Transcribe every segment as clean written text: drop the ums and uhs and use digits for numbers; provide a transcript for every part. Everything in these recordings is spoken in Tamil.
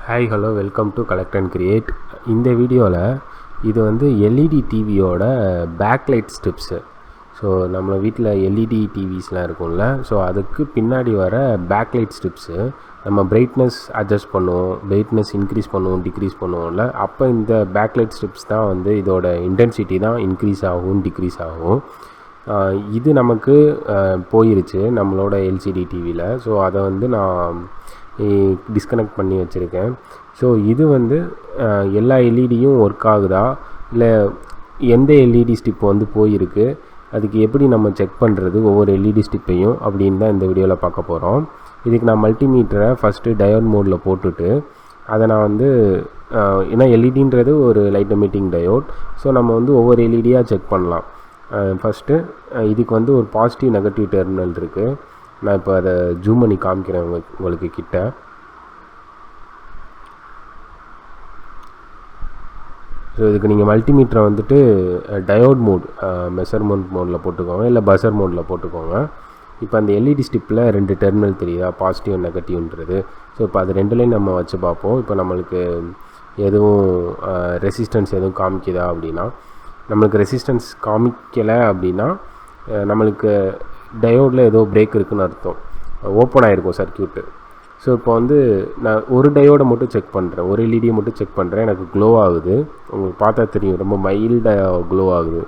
Hi hello welcome to collect and create. இந்த வீடியோவில் இது வந்து எல்இடி டிவியோட பேக்லைட் ஸ்ட்ரிப்ஸு. ஸோ நம்ம வீட்டில் எல்இடி டிவிஸ்லாம் இருக்கும்ல, ஸோ அதுக்கு பின்னாடி வர பேக்லைட் ஸ்ட்ரிப்ஸு. நம்ம பிரைட்னஸ் அட்ஜஸ்ட் பண்ணுவோம், பிரைட்னஸ் இன்க்ரீஸ் பண்ணுவோம், டிக்ரீஸ் பண்ணுவோம்ல, அப்போ இந்த பேக்லைட் ஸ்ட்ரிப்ஸ் தான் வந்து இதோட இன்டென்சிட்டி தான் இன்க்ரீஸ் ஆகும், டிக்ரீஸ் ஆகும். இது நமக்கு போயிருச்சு நம்மளோட எல்சிடி டிவியில். ஸோ அதை வந்து நான் டிஸ்கனெக்ட் பண்ணி வச்சுருக்கேன். ஸோ இது வந்து எல்லா எல்இடியும் ஒர்க் ஆகுதா, இல்லை எந்த எல்இடி ஸ்டிப் வந்து போயிருக்கு, அதுக்கு எப்படி நம்ம செக் பண்ணுறது ஒவ்வொரு எல்இடி ஸ்டிப்பையும் அப்படின்னு தான் இந்த வீடியோவில் பார்க்க போகிறோம். இதுக்கு நான் மல்டிமீட்டரை ஃபஸ்ட்டு டயோட் மோடில் போட்டுட்டு அதை நான் வந்து ஏன்னா எல்இடின்றது ஒரு லைட் எமிட்டிங் டயோட். ஸோ நம்ம வந்து ஒவ்வொரு எல்இடியாக செக் பண்ணலாம். ஃபஸ்ட்டு இதுக்கு வந்து ஒரு பாசிட்டிவ் நெகட்டிவ் டெர்மினல் இருக்குது. நான் இப்போ அதை ஜூம் பண்ணி காமிக்கிறேன் உங்களுக்கு கிட்ட. ஸோ இதுக்கு நீங்கள் மல்டிமீட்டரை வந்துட்டு டயோட் மோட் மெஷர்மெண்ட் மோடில் போட்டுக்கோங்க, இல்லை பஸர் மோடில் போட்டுக்கோங்க. இப்போ அந்த எல்இடி ஸ்டிப்பில் 2 டெர்மினல் தெரியுதா, பாசிட்டிவ் நெகட்டிவ்ன்றது. ஸோ இப்போ அது ரெண்டுலேயும் நம்ம வச்சு பார்ப்போம். இப்போ நம்மளுக்கு எதுவும் ரெசிஸ்டன்ஸ் எதுவும் காமிக்குதா அப்படின்னா, நம்மளுக்கு ரெசிஸ்டன்ஸ் காமிக்கலை அப்படின்னா நம்மளுக்கு டயோடில் ஏதோ பிரேக் இருக்குதுன்னு அர்த்தம், ஓப்பன் ஆகிருக்கும் சர்க்யூட்டு. ஸோ இப்போ வந்து நான் ஒரு டயோடை மட்டும் செக் பண்ணுறேன், ஒரு எல்இடியை மட்டும் செக் பண்ணுறேன். எனக்கு க்ளோ ஆகுது, உங்களுக்கு பார்த்தா தெரியும், ரொம்ப மைல்டாக க்ளோ ஆகுது.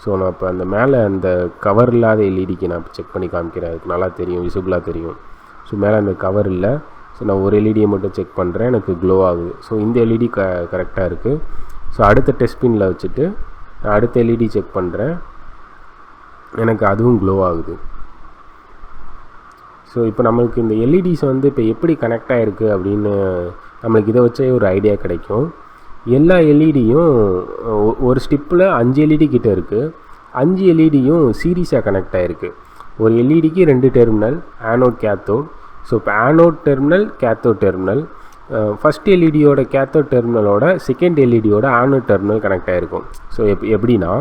ஸோ நான் இப்போ அந்த மேலே அந்த கவர் இல்லாத எல்இடிக்கு நான் செக் பண்ணி காமிக்கிறேன், அதுக்கு நல்லா தெரியும், விசிபிளாக தெரியும். ஸோ மேலே அந்த கவர் இல்லை. ஸோ நான் ஒரு எல்இடியை மட்டும் செக் பண்ணுறேன், எனக்கு க்ளோ ஆகுது. ஸோ இந்த எல்இடி கரெக்டாக இருக்குது. ஸோ அடுத்த டெஸ்ட் பின்னில் வச்சுட்டு நான் அடுத்த எல்இடி செக் பண்ணுறேன், எனக்கு அதுவும் க்ளோ ஆகுது. ஸோ இப்போ நம்மளுக்கு இந்த எல்இடிஸ் வந்து இப்போ எப்படி கனெக்ட் ஆகிருக்கு அப்படின்னு நம்மளுக்கு இதை வச்சே ஒரு ஐடியா கிடைக்கும். எல்லா எல்இடியும் ஒரு ஸ்டிப்பில் 5 எல்இடி கிட்டே இருக்குது. 5 எல்இடியும் சீரீஸாக கனெக்ட் ஆகிருக்கு. ஒரு எல்இடிக்கு 2 டெர்மினல், ஆனோட் கேத்தோட். ஸோ இப்போ anode terminal, cathode terminal. First எல்இடியோட கேத்தோட் டெர்மினலோட செகண்ட் எல்இடியோட ஆனோட் டெர்மினல் கனெக்ட் ஆகிருக்கும். ஸோ எப்படின்னா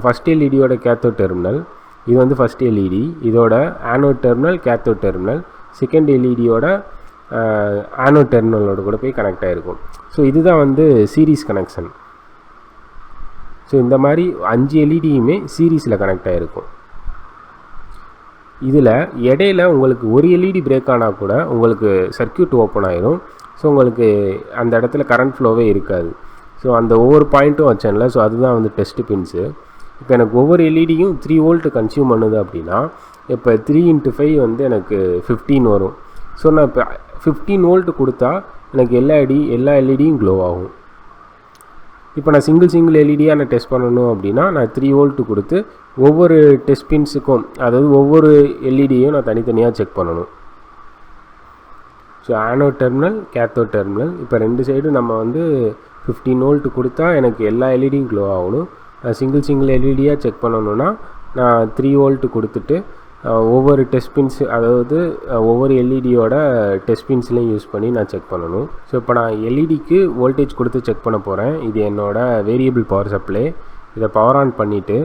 ஃபஸ்ட் எல்இடியோட கேத்தோட் டெர்மினல், இது வந்து ஃபஸ்ட் எல்இடி, இதோட anode terminal, cathode terminal, second எல்இடியோட ஆனோட் டெர்மினலோட கூட போய் கனெக்ட் ஆகிருக்கும். ஸோ இதுதான் வந்து சீரீஸ் கனெக்ஷன். ஸோ இந்த மாதிரி 5 எல்இடியுமே சீரீஸில் கனெக்ட் ஆகிருக்கும். இதில் இடையில உங்களுக்கு ஒரு எல்இடி பிரேக் ஆனால் கூட உங்களுக்கு சர்க்யூட் ஓப்பன் ஆகிரும். ஸோ உங்களுக்கு அந்த இடத்துல கரண்ட் ஃப்ளோவே இருக்காது. ஸோ அந்த ஒவ்வொரு பாயிண்ட்டும் வச்சேன்ல, ஸோ அதுதான் வந்து டெஸ்ட் பின்ஸு. இப்போ எனக்கு ஒவ்வொரு எல்இடியும் 3 வோல்ட் கன்சியூம் பண்ணுது அப்படின்னா, இப்போ 3 × 5 வந்து எனக்கு 15 வரும். ஸோ நான் இப்போ 15 வோல்ட் கொடுத்தா எனக்கு எல்லா எல்இடியும் க்ளோ ஆகும். இப்போ நான் சிங்கிள் எல்இடியாக நான் டெஸ்ட் பண்ணணும் அப்படின்னா நான் 3 வோல்ட் கொடுத்து ஒவ்வொரு டெஸ்ட் பின்ஸுக்கும், அதாவது ஒவ்வொரு எல்இடியும் நான் தனித்தனியாக செக் பண்ணணும். So anode terminal, cathode terminal, இப்போ 2 சைடும் நம்ம வந்து 15 வோல்ட் கொடுத்தா எனக்கு எல்லா எல்இடியும் க்ளோ ஆகணும். சிங்கிள் எல்இடியாக செக் பண்ணணுன்னா நான் 3 வோல்ட் கொடுத்துட்டு ஒவ்வொரு டெஸ்ட் பின்ஸ், அதாவது ஒவ்வொரு எல்இடியோட டெஸ்ட் பின்ஸ்லையும் யூஸ் பண்ணி நான் செக் பண்ணணும். ஸோ இப்போ நான் எல்இடிக்கு வோல்டேஜ் கொடுத்து செக் பண்ண போகிறேன். இது என்னோடய வேரியபிள் பவர் சப்ளை. இதை பவர் ஆன் பண்ணிவிட்டு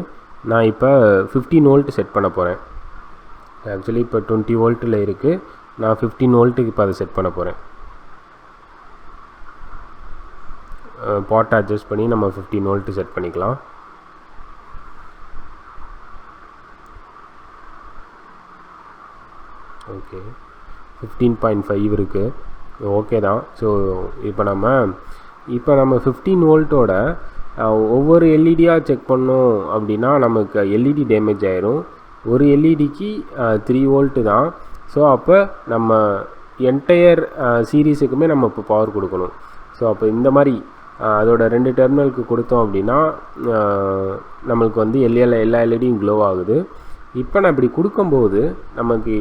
நான் இப்போ 15 வோல்ட் செட் பண்ண போகிறேன். ஆக்சுவலி இப்போ 20 வோல்ட்டில் இருக்குது, நான் 15 வோல்ட்டுக்கு இப்போ அதை செட் பண்ண போகிறேன். பாட்டை அட்ஜஸ்ட் பண்ணி நம்ம 15 வோல்ட்டு செட் பண்ணிக்கலாம். ஓகே, 15.5 இருக்குது, ஓகே தான். ஸோ இப்போ நம்ம 15 வோல்ட்டோட ஒவ்வொரு எல்இடியாக செக் பண்ணோம் அப்படின்னா நமக்கு எல்இடி டேமேஜ் ஆயிரும். ஒரு எல்இடிக்கு 3 வோல்ட்டு தான். ஸோ அப்போ நம்ம என்டையர் சீரீஸுக்குமே நம்ம இப்போ பவர் கொடுக்கணும். ஸோ அப்போ இந்த மாதிரி அதோட 2 டெர்மினலுக்கு கொடுத்தோம் அப்படின்னா நம்மளுக்கு வந்து எல்லா எல்இடியும் க்ளோ ஆகுது. இப்போ நான் இப்படி கொடுக்கும்போது நமக்கு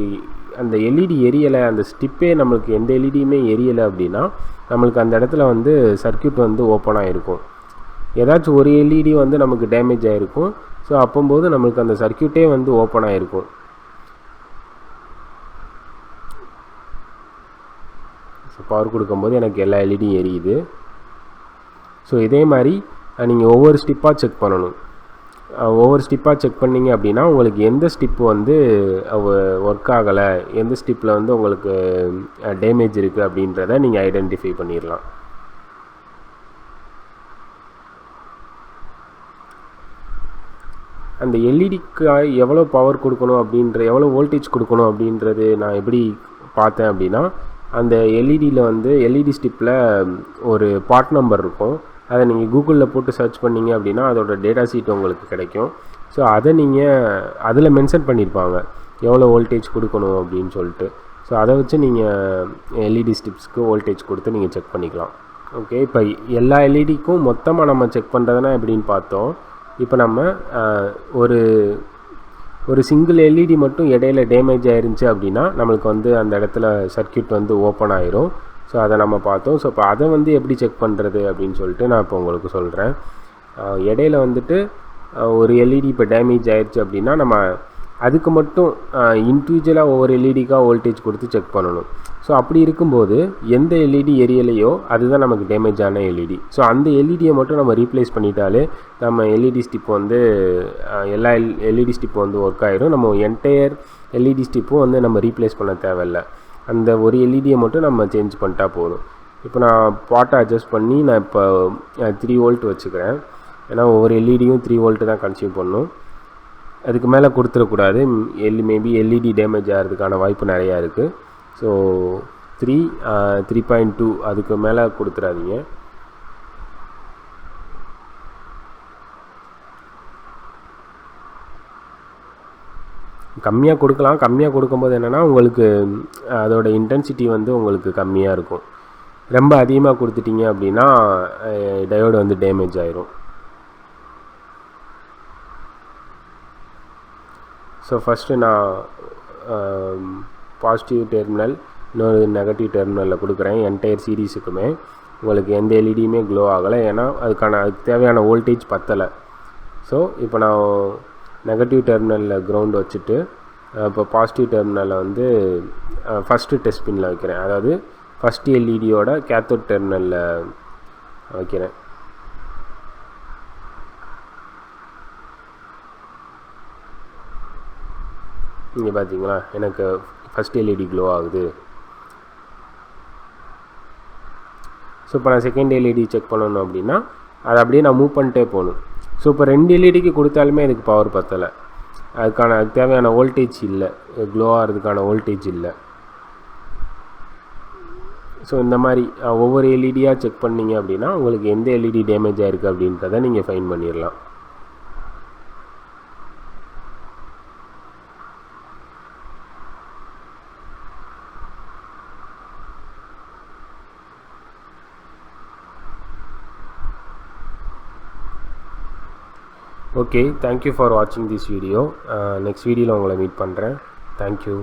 அந்த எல்இடி எரியலை, அந்த ஸ்டிப்பே நம்மளுக்கு எந்த எல்இடியுமே எரியலை அப்படின்னா நம்மளுக்கு அந்த இடத்துல வந்து சர்க்யூட் வந்து ஓப்பன் ஆகிருக்கும். ஏதாச்சும் ஒரு எல்இடி வந்து நமக்கு டேமேஜ் ஆகிருக்கும். ஸோ அப்போம்போது நம்மளுக்கு அந்த சர்க்யூட்டே வந்து ஓப்பன் ஆகிருக்கும். ஸோ பவர் கொடுக்கும்போது எனக்கு எல்லா எல்இடியும் எரியுது. ஸோ இதே மாதிரி நீங்கள் ஒவ்வொரு ஸ்டிப்பாக செக் பண்ணணும். ஒவ்வொரு ஸ்டிப்பாக செக் பண்ணிங்க அப்படின்னா உங்களுக்கு எந்த ஸ்டிப்பு வந்து ஒர்க் ஆகலை, எந்த ஸ்டிப்பில் வந்து உங்களுக்கு டேமேஜ் இருக்குது அப்படின்றத நீங்கள் ஐடென்டிஃபை பண்ணிடலாம். அந்த எல்இடிக்கு எவ்வளோ பவர் கொடுக்கணும் எவ்வளோ வோல்டேஜ் கொடுக்கணும் அப்படின்றது நான் எப்படி பார்த்தேன் அப்படின்னா, அந்த எல்இடியில் வந்து எல்இடி ஸ்டிப்பில் ஒரு பார்ட் நம்பர் இருக்கும். அதை நீங்கள் கூகுளில் போட்டு சர்ச் பண்ணிங்க அப்படின்னா அதோட டேட்டா ஷீட் உங்களுக்கு கிடைக்கும். ஸோ அதை நீங்கள் அதில் மென்ஷன் பண்ணியிருப்பாங்க எவ்வளோ வோல்டேஜ் கொடுக்கணும் அப்படின்னு சொல்லிட்டு. ஸோ அதை வச்சு நீங்கள் எல்இடி ஸ்டிப்ஸ்க்கு வோல்டேஜ் கொடுத்து நீங்கள் செக் பண்ணிக்கலாம். ஓகே, இப்போ எல்லா எல்இடிக்கும் மொத்தமாக நம்ம செக் பண்ணுறதுனா எப்படின்னு பார்த்தோம். இப்போ நம்ம ஒரு சிங்கிள் எல்இடி மட்டும் இடையில டேமேஜ் ஆயிருந்துச்சு அப்படின்னா நம்மளுக்கு வந்து அந்த இடத்துல சர்க்யூட் வந்து ஓப்பன் ஆயிரும். ஸோ அதை நம்ம பார்த்தோம். ஸோ இப்போ அதை வந்து எப்படி செக் பண்ணுறது அப்படின்னு சொல்லிட்டு நான் இப்போ உங்களுக்கு சொல்கிறேன். இடையில வந்துட்டு ஒரு எல்இடி இப்போ டேமேஜ் ஆயிடுச்சு அப்படின்னா நம்ம அதுக்கு மட்டும் இண்டிவிஜுவலாக ஒவ்வொரு எல்இடிக்காக வோல்டேஜ் கொடுத்து செக் பண்ணணும். ஸோ அப்படி இருக்கும்போது எந்த எல்இடி எரியலையோ அதுதான் நமக்கு டேமேஜ் ஆன எல்இடி. ஸோ அந்த எல்இடியை மட்டும் நம்ம ரீப்ளேஸ் பண்ணிட்டாலே நம்ம எல்இடி ஸ்டிப் வந்து எல்லா எல்இடி ஸ்டிப்பும் வந்து ஒர்க் ஆகிடும். நம்ம என்டையர் எல்இடி ஸ்டிப்பும் வந்து நம்ம ரீப்ளேஸ் பண்ண தேவையில்லை. அந்த ஒரு எல்இடியை மட்டும் நம்ம சேஞ்ச் பண்ணிட்டா போதும். இப்போ நான் பாட்டை அட்ஜஸ்ட் பண்ணி நான் இப்போ 3 வோல்ட் வச்சுக்கிறேன். ஏன்னா ஒவ்வொரு எல்இடியும் 3 வோல்ட்டு தான் கன்சியூம் பண்ணணும். அதுக்கு மேலே கொடுத்துடக்கூடாது. மேபி எல்இடி டேமேஜ் ஆகிறதுக்கான வாய்ப்பு நிறையா இருக்குது. ஸோ 3.2 அதுக்கு மேலே கொடுத்துடாதீங்க. கம்மியாக கொடுக்கலாம். கம்மியாக கொடுக்கும்போது என்னென்னா உங்களுக்கு அதோட இன்டென்சிட்டி வந்து உங்களுக்கு கம்மியாக இருக்கும். ரொம்ப அதிகமாக கொடுத்துட்டீங்க அப்படின்னா டயோடு வந்து டேமேஜ் ஆயிரும். ஸோ ஃபஸ்ட்டு நான் பாசிட்டிவ் டெர்மினல் இன்னொரு நெகட்டிவ் டெர்மினலில் கொடுக்குறேன். என்டையர் சீரீஸுக்குமே உங்களுக்கு எந்த எல்இடியுமே க்ளோ ஆகலை. ஏன்னா அதுக்கு தேவையான வோல்டேஜ் பத்தலை. ஸோ இப்போ நான் நெகட்டிவ் டெர்மினலில் கிரவுண்ட் வச்சுட்டு இப்போ பாசிட்டிவ் டெர்மினலில் வந்து ஃபஸ்ட்டு டெஸ்ட் பின்னில் வைக்கிறேன். அதாவது ஃபஸ்ட்டு எல்இடியோட கேத்தோட் டெர்மினலில் வைக்கிறேன். இங்கே பார்த்தீங்களா, எனக்கு ஃபஸ்ட் எல்இடி க்ளோ ஆகுது. ஸோ இப்போ நான் செகண்ட் எல்இடி செக் பண்ணணும் அப்படின்னா அதை அப்படியே நான் மூவ் பண்ணிட்டே போகணும். ஸோ இப்போ 2 எல்இடிக்கு கொடுத்தாலுமே இதுக்கு பவர் பத்தலை. அதுக்கு தேவையான வோல்டேஜ் இல்லை, க்ளோ ஆகிறதுக்கான வோல்டேஜ் இல்லை. ஸோ இந்த மாதிரி ஒவ்வொரு எல்இடியாக செக் பண்ணிங்க அப்படின்னா உங்களுக்கு எந்த எல்இடி டேமேஜ் ஆகிருக்கு அப்படின்றத நீங்கள் ஃபைன் பண்ணிடலாம். ஓகே, தேங்க்யூ ஃபார் வாட்சிங் திஸ் வீடியோ. நெக்ஸ்ட் வீடியோவில் உங்களை மீட் பண்ணுறேன். தேங்க்யூ.